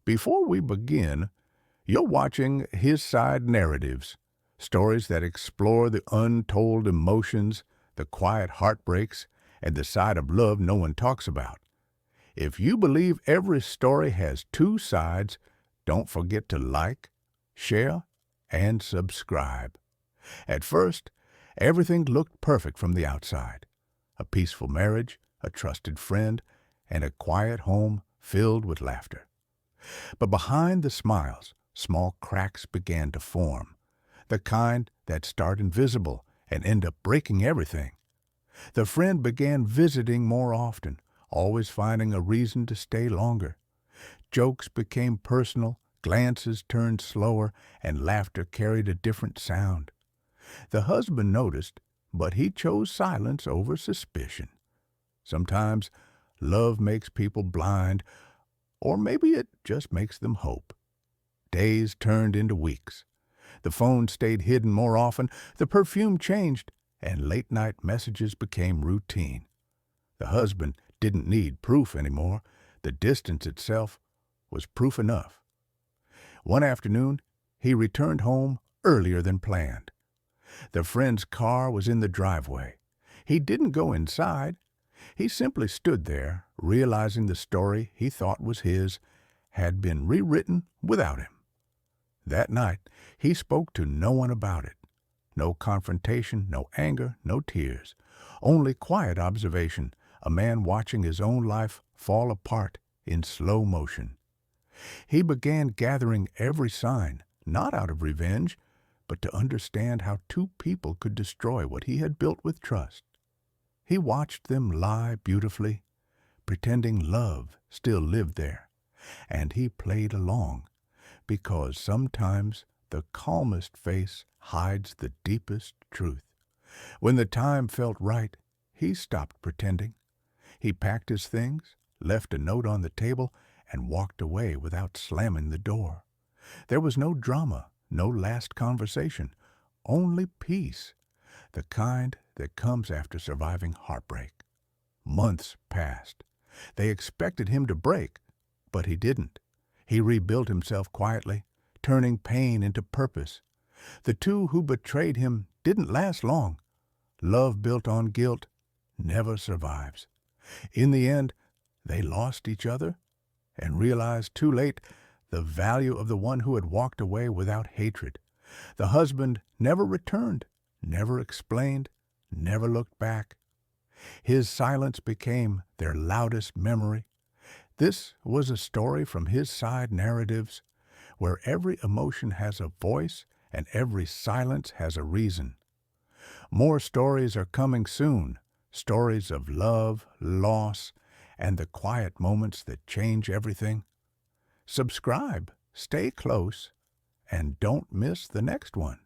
Before we begin, you're watching His Side Narratives, stories that explore the untold emotions, the quiet heartbreaks, and the side of love no one talks about. If you believe every story has two sides, don't forget to like, share, and subscribe. At first, everything looked perfect from the outside. A peaceful marriage, a trusted friend, and a quiet home filled with laughter. But behind the smiles, small cracks began to form, the kind that start invisible and end up breaking everything. The friend began visiting more often, always finding a reason to stay longer. Jokes became personal, glances turned slower, and laughter carried a different sound. The husband noticed, but he chose silence over suspicion. Sometimes love makes people blind, or maybe it just makes them hope. Days turned into weeks. The phone stayed hidden more often, the perfume changed, and late-night messages became routine. The husband didn't need proof anymore. The distance itself was proof enough. One afternoon, he returned home earlier than planned. The friend's car was in the driveway. He didn't go inside. He simply stood there, realizing the story he thought was his had been rewritten without him. That night, he spoke to no one about it. No confrontation, no anger, no tears. Only quiet observation, a man watching his own life fall apart in slow motion. He began gathering every sign, not out of revenge, but to understand how two people could destroy what he had built with trust. He watched them lie beautifully, pretending love still lived there, and he played along, because sometimes the calmest face hides the deepest truth. When the time felt right, he stopped pretending. He packed his things, left a note on the table, and walked away without slamming the door. There was no drama, no last conversation, only peace, the kind that comes after surviving heartbreak. Months passed. They expected him to break, but he didn't. He rebuilt himself quietly, turning pain into purpose. The two who betrayed him didn't last long. Love built on guilt never survives. In the end, they lost each other and realized too late the value of the one who had walked away without hatred. The husband never returned, never explained, never looked back. His silence became their loudest memory. This was a story from His Side Narratives, where every emotion has a voice and every silence has a reason. More stories are coming soon, stories of love, loss, and the quiet moments that change everything. Subscribe, stay close, and don't miss the next one.